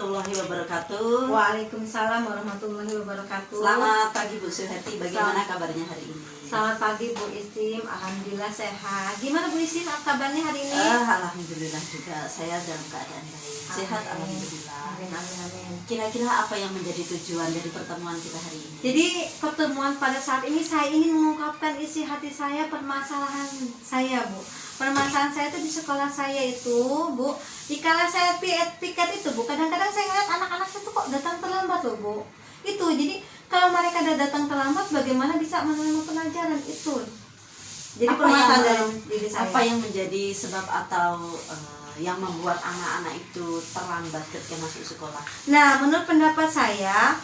warahmatullahi wabarakatuh. Waalaikumsalam warahmatullahi wabarakatuh. Selamat pagi Bu Suhati, bagaimana kabarnya hari ini? Selamat pagi Bu Istim, alhamdulillah sehat. Gimana Bu Istim kabarnya hari ini? Alhamdulillah juga, saya dalam keadaan baik. Sehat alhamdulillah. Amin, amin, amin. Kira-kira apa yang menjadi tujuan dari pertemuan kita hari ini? Jadi pertemuan pada saat ini saya ingin mengungkapkan isi hati saya, permasalahan saya Bu. Permasalahan saya itu di sekolah saya itu Bu, dikala saya piket itu Bu, kadang-kadang saya ngeliat anak-anak itu kok datang terlambat loh Bu. Itu jadi kalau mereka datang terlambat bagaimana bisa menerima pelajaran itu. Jadi permasalahan dari diri saya. Apa yang menjadi sebab atau yang membuat anak-anak itu terlambat ketika masuk sekolah? Nah, menurut pendapat saya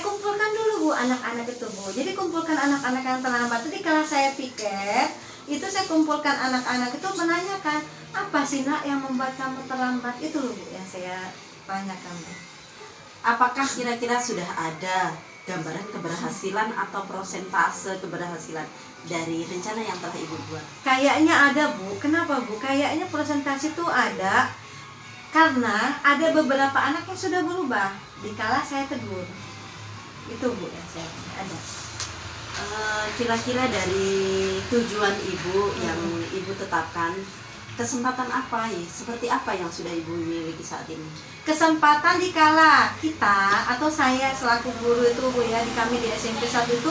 kumpulkan dulu Bu anak-anak itu Bu. Jadi kumpulkan anak-anak yang terlambat. Jadi kalau saya piket, itu saya kumpulkan anak-anak itu menanyakan, apa sih nak yang membuat kamu terlambat? Itu loh Bu yang saya tanyakan Bu. Apakah kira-kira sudah ada gambaran keberhasilan atau prosentase keberhasilan dari rencana yang telah Ibu buat? Kayaknya ada Bu. Kenapa Bu? Kayaknya persentase itu ada karena ada beberapa anak yang sudah berubah dikala saya tegur. Itu Bu yang saya ada. Kira-kira dari tujuan Ibu yang Ibu tetapkan, kesempatan apa ya? Seperti apa yang sudah Ibu miliki saat ini? Kesempatan dikala kita atau saya selaku guru itu Bu ya, di kami di SMP 1 itu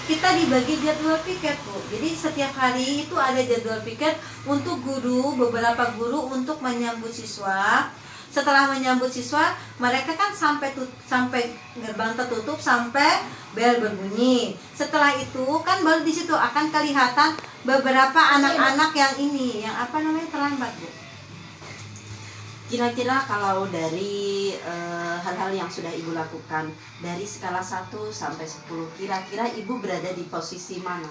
kita dibagi jadwal piket Bu. Jadi setiap hari itu ada jadwal piket untuk guru, beberapa guru untuk menyambut siswa. Setelah menyambut siswa, mereka kan sampai gerbang tertutup, sampai bel berbunyi. Setelah itu kan baru di situ akan kelihatan beberapa anak-anak yang terlambat Bu. Kira-kira kalau dari hal-hal yang sudah Ibu lakukan, dari skala 1 sampai 10, kira-kira Ibu berada di posisi mana?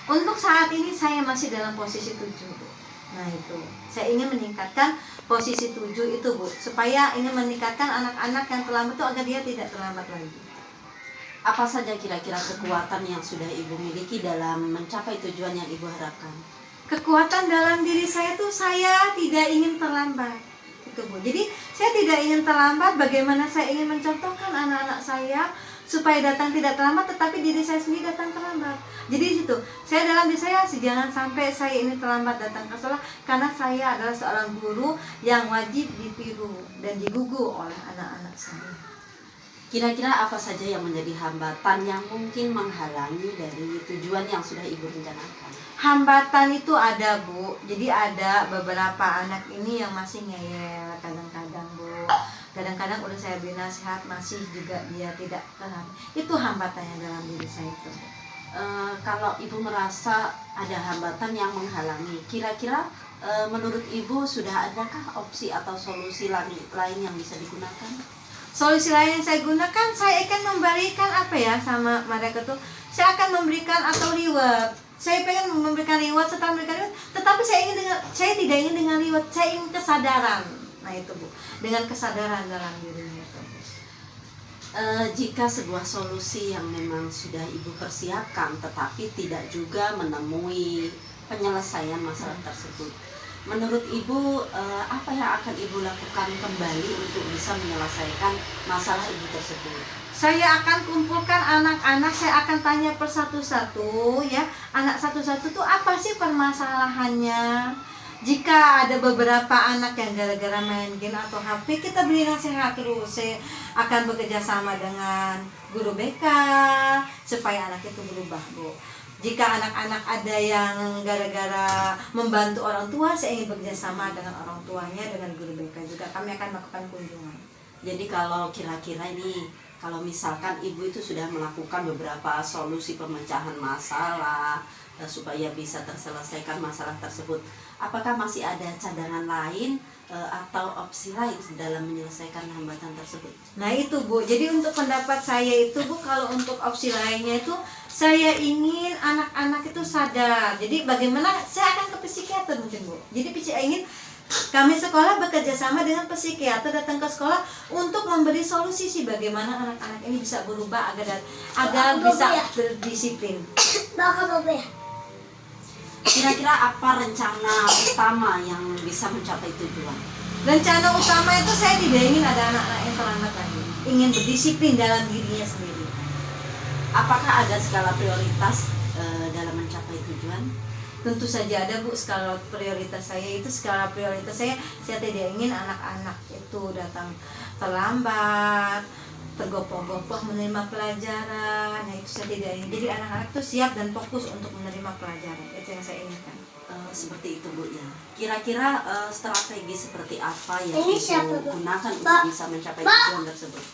Untuk saat ini saya masih dalam posisi 7 Bu. Nah itu, saya ingin meningkatkan posisi 7 itu Bu, supaya ingin meningkatkan anak-anak yang terlambat itu agar dia tidak terlambat lagi. Apa saja kira-kira kekuatan yang sudah Ibu miliki dalam mencapai tujuan yang Ibu harapkan? Kekuatan dalam diri saya tuh saya tidak ingin terlambat. Itu Bu. Jadi saya tidak ingin terlambat, bagaimana saya ingin mencontohkan anak-anak saya supaya datang tidak terlambat, tetapi diri saya sendiri datang terlambat. Jadi di situ, saya dalam diri saya jangan sampai saya ini terlambat datang ke sekolah, karena saya adalah seorang guru yang wajib ditiru dan digugu oleh anak-anak saya. Kira-kira apa saja yang menjadi hambatan yang mungkin menghalangi dari tujuan yang sudah Ibu rencanakan? Hambatan itu ada Bu, jadi ada beberapa anak ini yang masih ngeyel kadang-kadang Bu. Kadang-kadang udah saya beri nasihat masih juga dia tidak paham. Itu hambatannya dalam diri saya itu. Kalau Ibu merasa ada hambatan yang menghalangi, kira-kira menurut Ibu sudah adakah opsi atau solusi lain yang bisa digunakan? Solusi lain yang saya gunakan, saya akan memberikan sama mereka tuh. Saya akan memberikan atau reward. Saya pengen memberikan reward, setelah memberikan reward, tetapi saya tidak ingin dengan reward, saya ingin kesadaran. Nah itu Bu, dengan kesadaran dalam dirinya itu. Jika sebuah solusi yang memang sudah Ibu persiapkan tetapi tidak juga menemui penyelesaian masalah tersebut, menurut Ibu apa yang akan Ibu lakukan kembali untuk bisa menyelesaikan masalah Ibu tersebut? Saya akan kumpulkan anak-anak, saya akan tanya persatu-satu ya, anak satu-satu tuh apa sih permasalahannya. Jika ada beberapa anak yang gara-gara main game atau HP, kita beri nasihat terus. Saya akan bekerja sama dengan guru BK supaya anak itu berubah Bu. Jika anak-anak ada yang gara-gara membantu orang tua, saya ingin bekerja sama dengan orang tuanya, dengan guru BK juga. Kami akan melakukan kunjungan. Jadi kalau kira-kira ini, kalau misalkan Ibu itu sudah melakukan beberapa solusi pemecahan masalah supaya bisa terselesaikan masalah tersebut, apakah masih ada cadangan lain atau opsi lain dalam menyelesaikan hambatan tersebut? Nah itu Bu, jadi untuk pendapat saya itu Bu, kalau untuk opsi lainnya itu saya ingin anak-anak itu sadar. Jadi bagaimana saya akan ke psikiater mungkin Bu. Jadi saya ingin kami sekolah bekerja sama dengan psikiater datang ke sekolah untuk memberi solusi sih bagaimana anak-anak ini bisa berubah agar bisa berdisiplin. Kira-kira apa rencana utama yang bisa mencapai tujuan? Rencana utama itu saya tidak ingin ada anak-anak yang terlambat lagi, ingin berdisiplin dalam dirinya sendiri. Apakah ada skala prioritas dalam mencapai tujuan? Tentu saja ada, Bu. Skala prioritas saya tidak ingin anak-anak itu datang terlambat, tergopoh-gopoh menerima pelajaran. Nah, itu saya tidak ingin. Jadi anak-anak itu siap dan fokus untuk menerima pelajaran. Itu yang saya inginkan. Seperti itu, Bu, ya. Kira-kira strategi seperti apa yang Ini Ibu siapa, Bu? gunakan Ba- untuk bisa mencapai tujuan tersebut?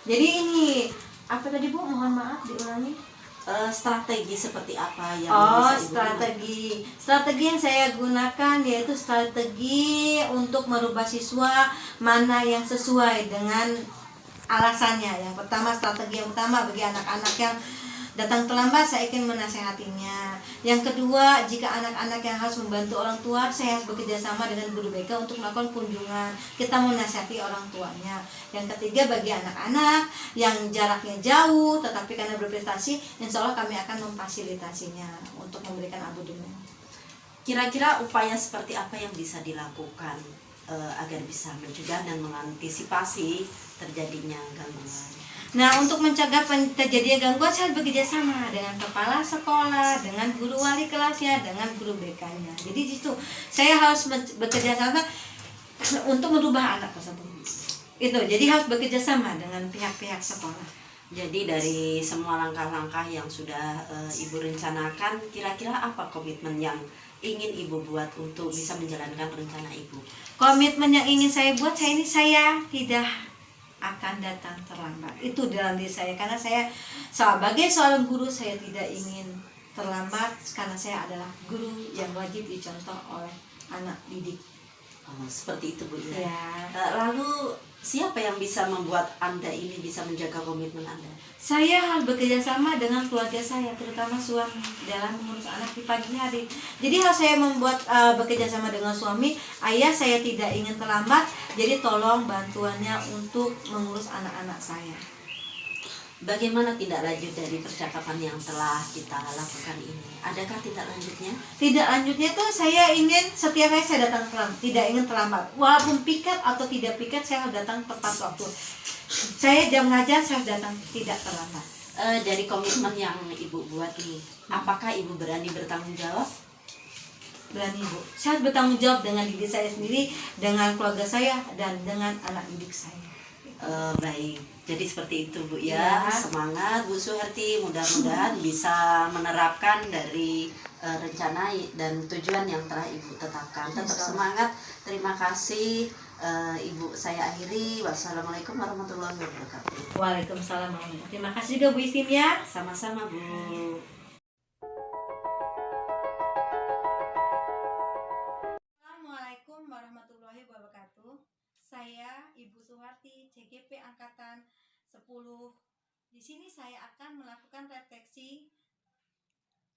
Jadi ini apa tadi, Bu? Mohon maaf diulangi. Strategi seperti apa yang Oh, bisa Ibu gunakan? strategi yang saya gunakan yaitu strategi untuk merubah siswa mana yang sesuai dengan alasannya. Yang pertama, strategi yang utama bagi anak-anak yang datang terlambat, saya ingin menasehatinya. Yang kedua, jika anak-anak yang harus membantu orang tua, saya harus bekerja sama dengan guru BK untuk melakukan kunjungan. Kita menasihati orang tuanya. Yang ketiga, bagi anak-anak yang jaraknya jauh tetapi karena berprestasi, insya Allah kami akan memfasilitasinya untuk memberikan abodemen. Kira-kira upaya seperti apa yang bisa dilakukan agar bisa mencegah dan mengantisipasi terjadinya gangguan? Nah, untuk mencegah terjadinya gangguan, saya bekerja sama dengan kepala sekolah, dengan guru wali kelasnya, dengan guru BK-nya. Jadi di situ saya harus bekerja sama untuk merubah anak tersebut. Itu, jadi harus bekerja sama dengan pihak-pihak sekolah. Jadi dari semua langkah-langkah yang sudah Ibu rencanakan, kira-kira apa komitmen yang ingin Ibu buat untuk bisa menjalankan rencana Ibu? Komitmen yang ingin saya buat, saya tidak akan datang terlambat. Itu dalam diri saya, karena saya sebagai seorang guru, saya tidak ingin terlambat karena saya adalah guru yang wajib dicontoh oleh anak didik. Seperti itu, Bu, ya. Ya. Lalu siapa yang bisa membuat Anda ini bisa menjaga komitmen Anda? Saya harus bekerja sama dengan keluarga saya, terutama suami, dalam mengurus anak di pagi hari. Jadi harus saya bekerja sama dengan suami. Ayah, saya tidak ingin terlambat, jadi tolong bantuannya untuk mengurus anak-anak saya. Bagaimana tindak lanjut dari percakapan yang telah kita lakukan ini? Adakah tindak lanjutnya? Tidak lanjutnya tuh saya ingin setiap hari saya datang terlambat, tidak ingin terlambat. Walaupun piket atau tidak piket, saya harus datang tepat waktu. Saya jam ngajar, saya harus datang tidak terlambat. Dari komitmen yang Ibu buat ini, apakah Ibu berani bertanggung jawab? Berani, Bu. Saya harus bertanggung jawab dengan diri saya sendiri, dengan keluarga saya, dan dengan anak didik saya. Baik, jadi seperti itu, Bu, Ya. ya. Semangat Bu Suharti, mudah-mudahan bisa menerapkan dari rencana dan tujuan yang telah Ibu tetapkan. Tetap Insya Allah. semangat. Terima kasih, Ibu. Saya akhiri. Wassalamualaikum warahmatullahi wabarakatuh. Waalaikumsalam warahmatullahi wabarakatuh. Terima kasih juga Bu Istim ya. Sama-sama, Bu. Assalamualaikum warahmatullahi wabarakatuh. Saya Ibu Suharti, CGP Angkatan 10. Di sini saya akan melakukan refleksi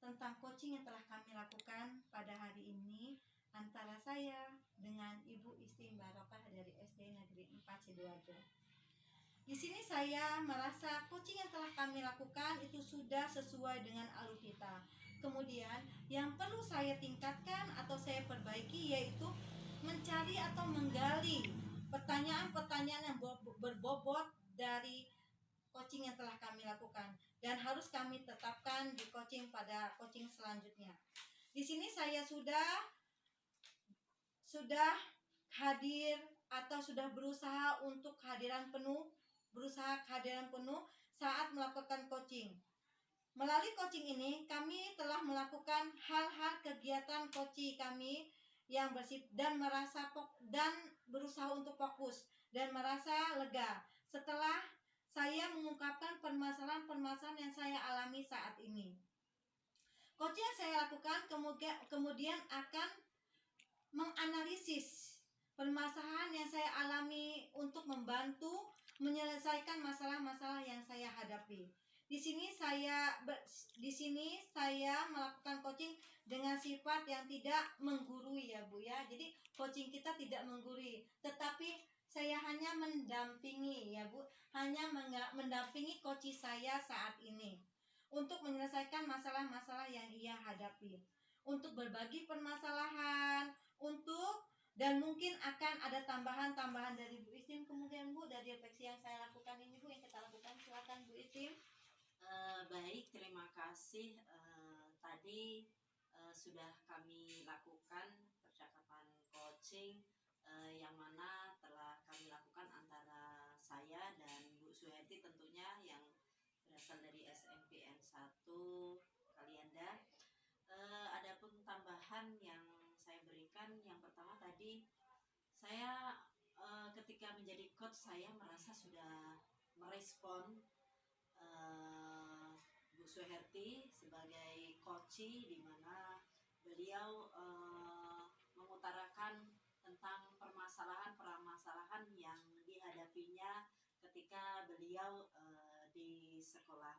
tentang coaching yang telah kami lakukan pada hari ini antara saya dengan Ibu Istim Barokah dari SD Negeri 4 Sidoarjo. Di sini saya merasa coaching yang telah kami lakukan itu sudah sesuai dengan alur kita. Kemudian yang perlu saya tingkatkan atau saya perbaiki yaitu mencari atau menggali pertanyaan-pertanyaan yang berbobot dari coaching yang telah kami lakukan dan harus kami tetapkan di coaching pada coaching selanjutnya. Di sini saya sudah hadir atau sudah berusaha untuk kehadiran penuh saat melakukan coaching. Melalui coaching ini kami telah melakukan hal-hal kegiatan coaching kami yang dan berusaha untuk fokus dan merasa lega setelah saya mengungkapkan permasalahan-permasalahan yang saya alami saat ini. Coaching yang saya lakukan kemudian akan menganalisis permasalahan yang saya alami untuk membantu menyelesaikan masalah-masalah yang saya hadapi. Di sini saya melakukan coaching dengan sifat yang tidak menggurui ya Bu ya. Jadi coaching kita tidak menggurui, tetapi saya hanya mendampingi ya Bu, hanya mendampingi coaching saya saat ini untuk menyelesaikan masalah-masalah yang ia hadapi, untuk berbagi permasalahan, untuk Dan mungkin akan ada tambahan-tambahan dari Bu Istim kemudian Bu, dari refleksi yang saya lakukan ini Bu, yang kita lakukan. Silakan Bu Istim. Baik, terima kasih. Tadi sudah kami lakukan percakapan coaching yang mana telah kami lakukan antara saya dan Bu Suherti tentunya yang berasal dari SMPN 1 Kalianda. Adapun tambahan yang saya berikan, yang pertama tadi saya ketika menjadi coach saya merasa sudah merespon eh, Bu Suherti sebagai coach di mana beliau mengutarakan tentang permasalahan-permasalahan yang dihadapinya ketika beliau di sekolah.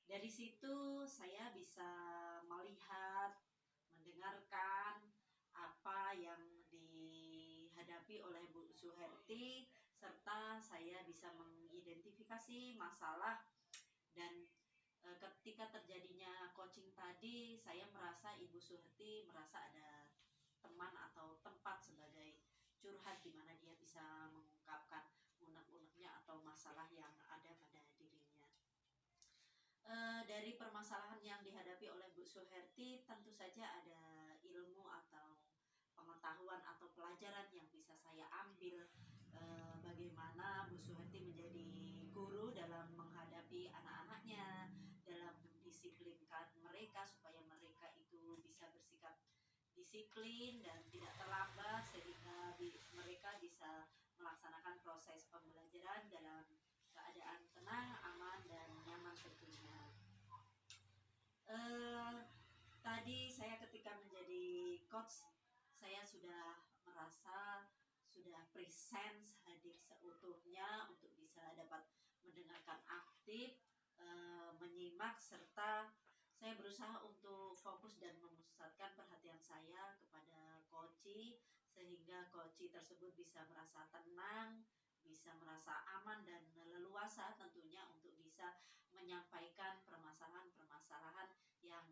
Dari situ saya bisa melihat, mendengarkan apa yang dihadapi oleh Bu Suherti, serta saya bisa mengidentifikasi masalah. Dan ketika terjadinya coaching tadi, saya merasa Ibu Suherti merasa ada teman atau tempat sebagai curhat di mana dia bisa mengungkapkan unek-uneknya atau masalah yang ada pada dirinya. Dari permasalahan yang dihadapi oleh Bu Suherti, tentu saja ada ilmu atau pengetahuan atau pelajaran yang bisa saya ambil, bagaimana Bu Suherti menjadi guru dalam menghadapi anak-anaknya, dalam mendisiplinkan mereka supaya mereka itu bisa bersikap disiplin dan tidak terlambat sehingga mereka bisa melaksanakan proses pembelajaran dalam keadaan tenang, aman, dan nyaman tentunya. Tadi saya ketika menjadi coach, saya sudah merasa sudah present hadir seutuhnya untuk bisa dapat mendengarkan aktif, menyimak, serta saya berusaha untuk fokus dan memusatkan perhatian saya kepada coach sehingga coach tersebut bisa merasa tenang, bisa merasa aman dan leluasa tentunya untuk bisa menyampaikan permasalahan-permasalahan yang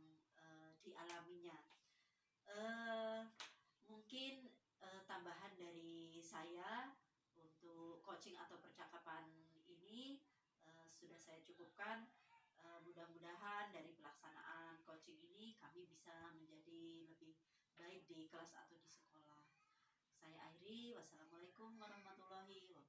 dialaminya. Mungkin tambahan dari saya untuk coaching atau percakapan ini sudah saya cukupkan. Mudah-mudahan dari pelaksanaan coaching ini kami bisa menjadi lebih baik di kelas atau di sekolah. Saya akhiri, wassalamualaikum warahmatullahi wabarakatuh.